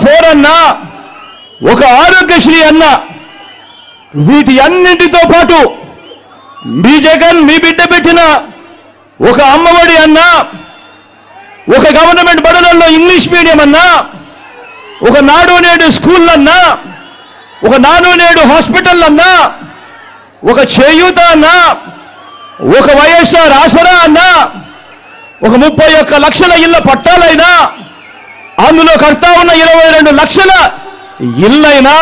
4 అన్నా, ఒక ఆరోగ్యశ్రీ అన్నా, వీటి అన్నింటితో పాటు మీ జగన్ మీ బిడ్డ పెట్టిన ఒక అమ్మఒడి అన్నా, ఒక గవర్నమెంట్ బడులలో ఇంగ్లీష్ మీడియం అన్నా, ఒక నాడు నేడు స్కూల్ అన్నా, ఒక నాడు నేడు హాస్పిటల్ అన్నా, ఒక చేయూత అన్నా, ఒక వైఎస్ఆర్ ఆసరా అన్నా, ఒక 31 లక్షల ఇళ్ల పట్టాలైనా, అందులో కడతా ఉన్న 22 లక్షల ఇళ్లైనా,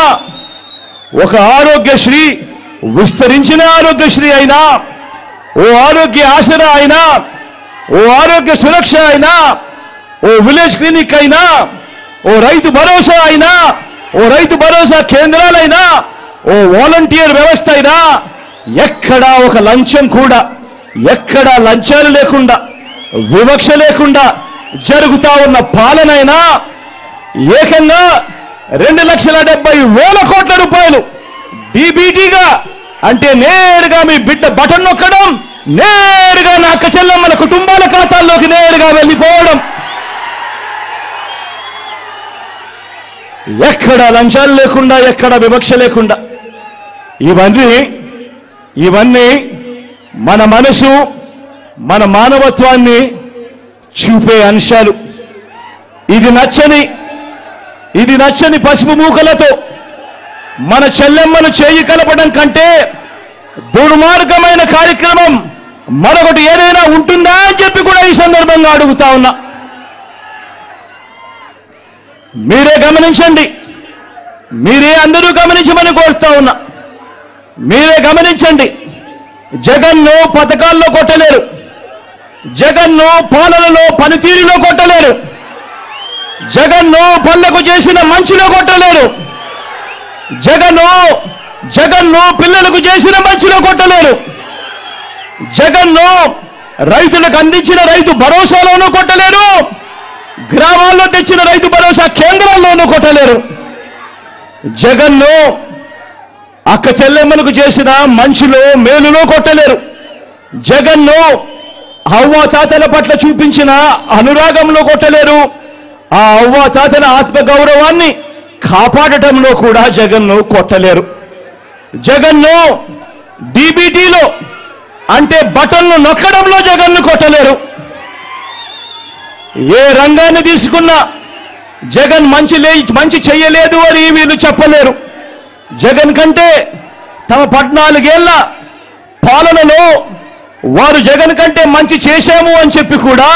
ఒక ఆరోగ్యశ్రీ విస్తరించిన ఆరోగ్యశ్రీ అయినా, ఓ ఆరోగ్య ఆసరా అయినా, ఓ ఆరోగ్య సురక్ష అయినా, ఓ విలేజ్ క్లినిక్ అయినా, ఓ రైతు భరోసా అయినా, ఓ రైతు భరోసా కేంద్రాలైనా, ఓ వాలంటీర్ వ్యవస్థ అయినా, ఎక్కడా ఒక లంచం కూడా, ఎక్కడా లంచాలు లేకుండా, వివక్ష లేకుండా జరుగుతా ఉన్న పాలనైనా, ఏకంగా 2,70,000 కోట్ల రూపాయలు డీబీటీగా, అంటే నేరుగా మీ బిడ్డ బటన్ నొక్కడం, నేరుగా నా అక్క చెల్లెమ్మల కుటుంబాల ఖాతాల్లోకి నేరుగా వెళ్ళిపోవడం, ఎక్కడ లంచాలు లేకుండా, ఎక్కడ వివక్ష లేకుండా, ఇవన్నీ మన మనసు, మన మానవత్వాన్ని చూపే అంశాలు. ఇది నచ్చని పసుపు మూకలతో మన చెల్లెమ్మను చేయి కలపడం కంటే దుర్మార్గమైన కార్యక్రమం మరొకటి ఏదైనా ఉంటుందా అని చెప్పి కూడా ఈ సందర్భంగా అడుగుతా ఉన్నా. మీరే గమనించండి, మీరే అందరూ గమనించమని కోరుతా ఉన్నా. మీరే గమనించండి, జగన్ను పథకాల్లో కొట్టలేరు, జగన్ను పాలనలో పనితీరులో కొట్టలేరు, జగన్ను పల్లెకు చేసిన మంచిలో కొట్టలేరు, జగన్ను పిల్లలకు చేసిన మంచిలో కొట్టలేరు, జగన్ను రైతులకు అందించిన రైతు భరోసాలోనూ కొట్టలేరు, గ్రామాల్లో తెచ్చిన రైతు భరోసా కేంద్రాల్లోనూ కొట్టలేరు. జగన్ను అక్క చెల్లెమ్మలకు చేసిన మంచిలో మేలులో కొట్టలేరు. జగన్ను అవ్వ తాతల పట్ల చూపించిన అనురాగంలో కొట్టలేరు. ఆ అవ్వ తాతల ఆత్మగౌరవాన్ని కాపాడటంలో కూడా జగన్ను కొట్టలేరు. జగన్ను డీబీటీలో, అంటే బటన్ను నొక్కడంలో జగన్ను కొట్టలేరు. ఏ రంగాన్ని తీసుకున్నా జగన్ మంచి చెయ్యలేదు అని వీళ్ళు చెప్పలేరు. జగన్ కంటే తమ 14 ఏళ్ల పాలనలో వారు జగన్ కంటే మంచి చేశాము అని చెప్పి కూడా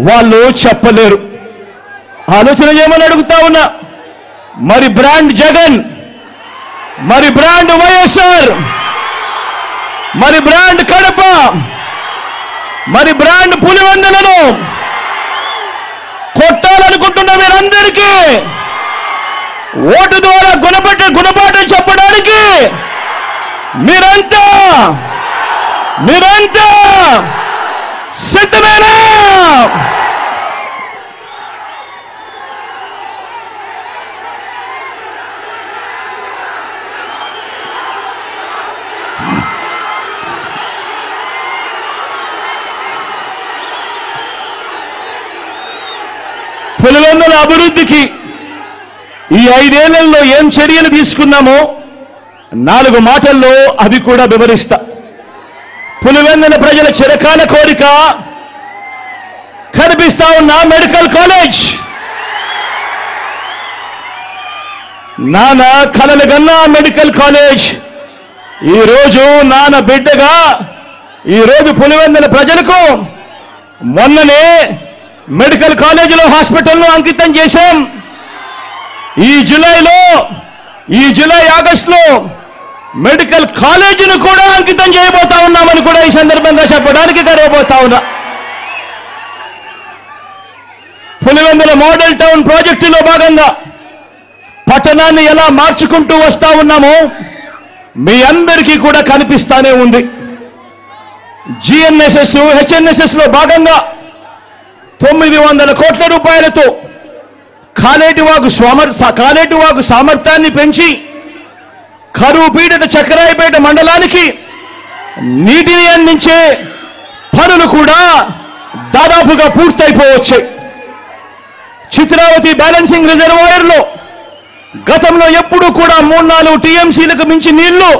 వాళ్ళు చెప్పలేరు. ఆలోచన చేయమని అడుగుతా ఉన్నా. మరి బ్రాండ్ జగన్, మరి బ్రాండ్ వైఎస్ఆర్, మరి బ్రాండ్ కడప, మరి బ్రాండ్ పులివెందులను కొట్టాలనుకుంటున్న మీరందరికీ ఓటు ద్వారా గుణపాఠం చెప్పడానికి మీరంతా సిద్ధమేనా? పులివెందుల అభివృద్ధికి ఈ 5 ఏళ్లలో ఏం చర్యలు తీసుకున్నామో 4 మాటల్లో అవి కూడా వివరిస్తా. పులివెందుల ప్రజల చిరకాల కోరిక కనిపిస్తా ఉన్న మెడికల్ కాలేజ్. నాన్న కలలు గన్నా మెడికల్ కాలేజ్ ఈరోజు నాన్న బిడ్డగా ఈరోజు పులివెందుల ప్రజలకు మొన్ననే మెడికల్ కాలేజీలో హాస్పిటల్ను అంకితం చేశాం. ఈ జూలై ఆగస్టులో మెడికల్ కాలేజీని కూడా అంకితం చేయబోతా ఉన్నామని కూడా ఈ సందర్భంగా చెప్పడానికి గర్వపోతా ఉన్నా. పులివెందుల మోడల్ టౌన్ ప్రాజెక్టులో భాగంగా పట్టణాన్ని ఎలా మార్చుకుంటూ వస్తా ఉన్నామో మీ అందరికీ కూడా కనిపిస్తానే ఉంది. జిఎన్ఎస్ఎస్, హెచ్ఎన్ఎస్ఎస్ లో భాగంగా 900 కోట్ల రూపాయలతో కాలేటివాగు సామర్థ్యాన్ని పెంచి కరువు పీడిత చక్రాయపేట మండలానికి నీటిని అందించే పనులు కూడా దాదాపుగా పూర్తయిపోవచ్చాయి. చిత్రావతి బ్యాలెన్సింగ్ రిజర్వాయర్లో గతంలో ఎప్పుడూ కూడా 3-4 టీఎంసీలకు మించి నీళ్లు